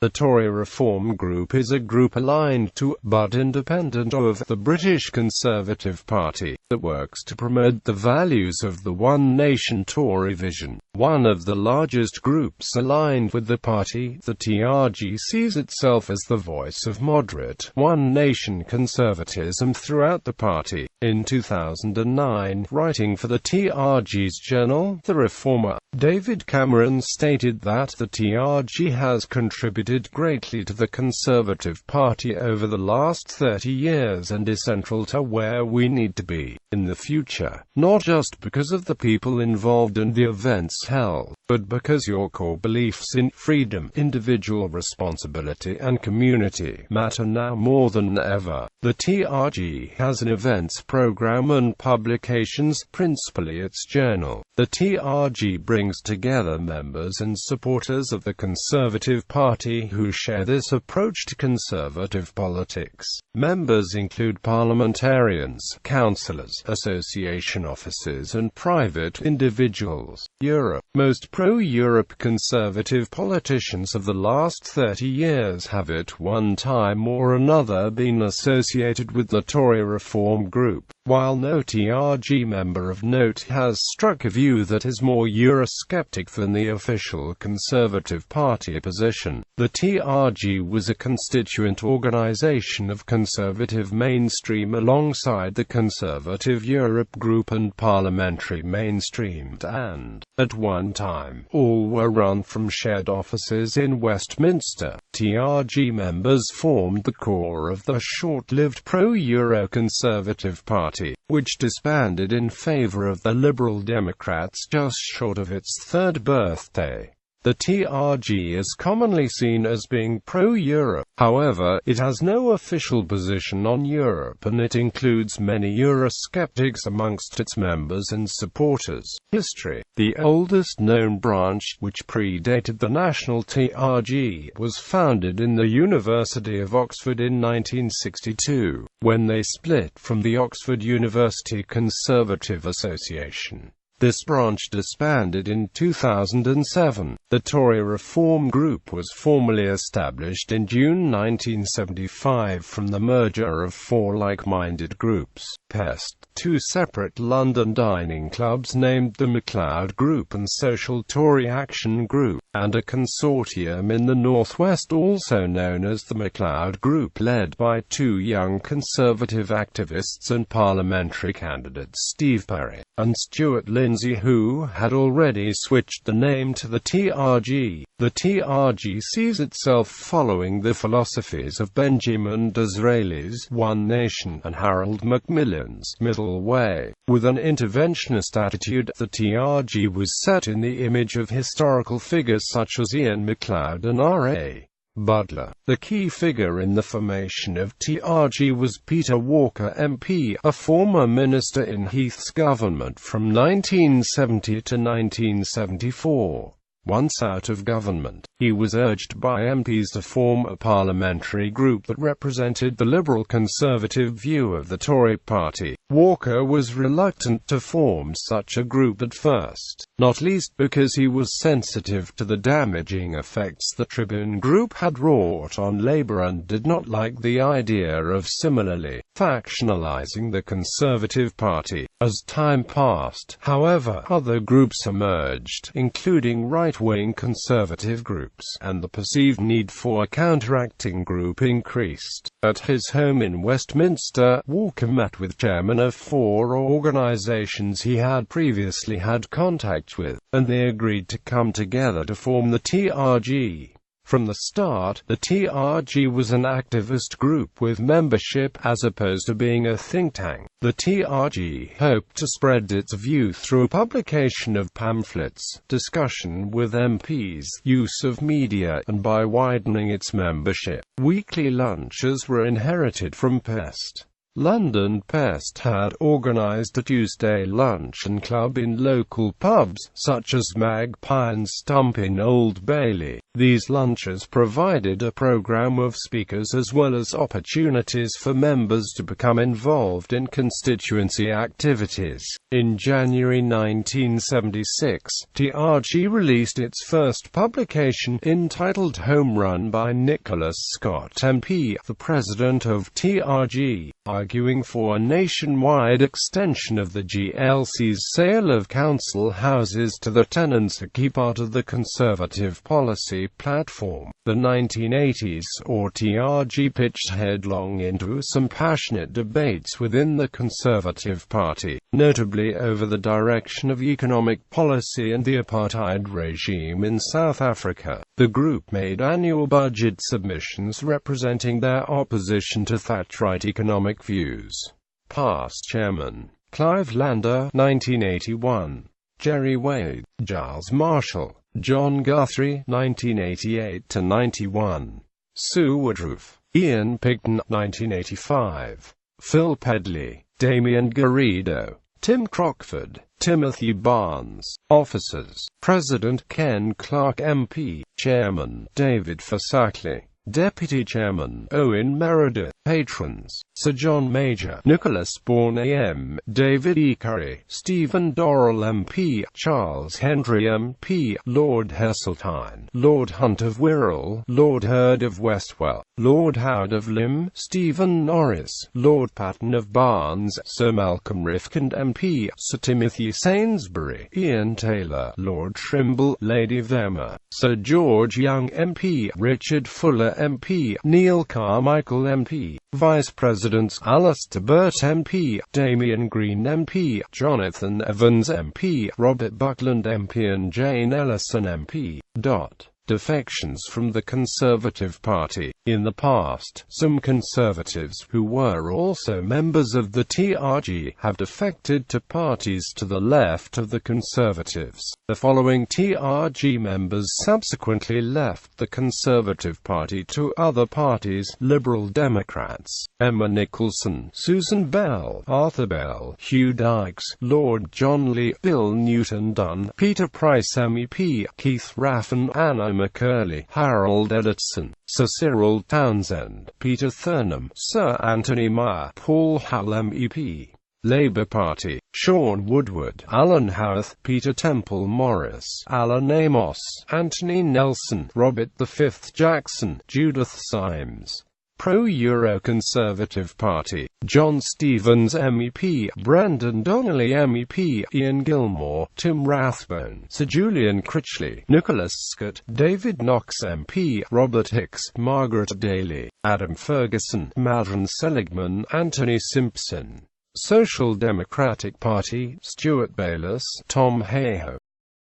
The Tory Reform Group is a group aligned to, but independent of, the British Conservative Party, that works to promote the values of the One Nation Tory vision. One of the largest groups aligned with the party, the TRG sees itself as the voice of moderate, One Nation Conservatism throughout the party. In 2009, writing for the TRG's journal, The Reformer, David Cameron stated that the TRG has contributed greatly to the Conservative Party over the last 30 years and is central to where we need to be in the future, not just because of the people involved and the events held, but because your core beliefs in freedom, individual responsibility and community matter now more than ever. The TRG has an events program and publications, principally its journal. The TRG brings together members and supporters of the Conservative Party who share this approach to conservative politics. Members include parliamentarians, councillors, association officers and private individuals. Europe. Most pro-Europe conservative politicians of the last 30 years have at one time or another been associated with the Tory Reform Group, while no TRG member of note has struck a view that is more Eurosceptic than the official Conservative Party position. The TRG was a constituent organisation of Conservative Mainstream alongside the Conservative Europe Group and Parliamentary Mainstream, and, at one time, all were run from shared offices in Westminster. TRG members formed the core of the short-lived pro-Euro Conservative Party, which disbanded in favour of the Liberal Democrats just short of its third birthday. The TRG is commonly seen as being pro-Europe. However, it has no official position on Europe and it includes many Eurosceptics amongst its members and supporters. History. The oldest known branch, which predated the national TRG, was founded in the University of Oxford in 1962, when they split from the Oxford University Conservative Association. This branch disbanded in 2007. The Tory Reform Group was formally established in June 1975 from the merger of four like-minded groups, two separate London dining clubs named the MacLeod Group and Social Tory Action Group, and a consortium in the Northwest also known as the MacLeod Group, led by two young Conservative activists and parliamentary candidates Steve Perry and Stuart Lindsay, who had already switched the name to the TRG. The TRG sees itself following the philosophies of Benjamin Disraeli's One Nation and Harold Macmillan's Middle Way. With an interventionist attitude, the TRG was set in the image of historical figures such as Ian MacLeod and R.A. Butler. The key figure in the formation of TRG was Peter Walker MP, a former minister in Heath's government from 1970 to 1974. Once out of government, he was urged by MPs to form a parliamentary group that represented the liberal conservative view of the Tory party. Walker was reluctant to form such a group at first, not least because he was sensitive to the damaging effects the Tribune Group had wrought on Labour and did not like the idea of similarly factionalising the Conservative Party. As time passed, however, other groups emerged, including right-wing conservative groups, and the perceived need for a counteracting group increased. At his home in Westminster, Walker met with chairmen of four organisations he had previously had contact with, and they agreed to come together to form the TRG. From the start, the TRG was an activist group with membership as opposed to being a think tank. The TRG hoped to spread its view through publication of pamphlets, discussion with MPs, use of media, and by widening its membership. Weekly lunches were inherited from Pest. London Pest had organised a Tuesday luncheon club in local pubs, such as Magpie and Stump in Old Bailey. These lunches provided a program of speakers as well as opportunities for members to become involved in constituency activities. In January 1976, TRG released its first publication, entitled Home Run by Nicholas Scott MP, the president of TRG, arguing for a nationwide extension of the GLC's sale of council houses to the tenants, a key part of the Conservative policy platform. The 1980s saw TRG pitched headlong into some passionate debates within the Conservative Party, notably over the direction of economic policy and the apartheid regime in South Africa. The group made annual budget submissions representing their opposition to Thatcherite economic views. Past chairman: Clive Lander, 1981. Jerry Wade, Giles Marshall, John Guthrie, 1988–91. Sue Woodruff, Ian Pigton, 1985. Phil Pedley, Damien Garrido, Tim Crockford, Timothy Barnes. Officers: President Ken Clark MP, Chairman David Fasackley, Deputy Chairman Owen Meredith. Patrons: Sir John Major, Nicholas Bourne AM, David E. Curry, Stephen Dorrell MP, Charles Henry MP, Lord Heseltine, Lord Hunt of Wirral, Lord Hurd of Westwell, Lord Howard of Lymm, Stephen Norris, Lord Patton of Barnes, Sir Malcolm Rifkind MP, Sir Timothy Sainsbury, Ian Taylor, Lord Trimble, Lady Verma, Sir George Young MP, Richard Fuller MP, Neil Carmichael MP, Vice Presidents: Alistair Burt MP, Damian Green MP, Jonathan Evans MP, Robert Buckland MP and Jane Ellison MP. Defections from the Conservative Party. In the past, some Conservatives, who were also members of the TRG, have defected to parties to the left of the Conservatives. The following TRG members subsequently left the Conservative Party to other parties: Liberal Democrats: Emma Nicholson, Susan Bell, Arthur Bell, Hugh Dykes, Lord John Lee, Bill Newton Dunn, Peter Price MEP, Keith Raffin, Anna McCurley, Harold Edison, Sir Cyril Townsend, Peter Thurnham, Sir Anthony Meyer, Paul Howell MEP. Labour Party: Sean Woodward, Alan Howarth, Peter Temple Morris, Alan Amos, Anthony Nelson, Robert V. Jackson, Judith Symes. Pro-Euro Conservative Party: John Stevens MEP, Brendan Donnelly MEP, Ian Gilmore, Tim Rathbone, Sir Julian Critchley, Nicholas Scott, David Knox MP, Robert Hicks, Margaret Daly, Adam Ferguson, Madron Seligman, Anthony Simpson. Social Democratic Party: Stuart Bayliss, Tom Hayhoe,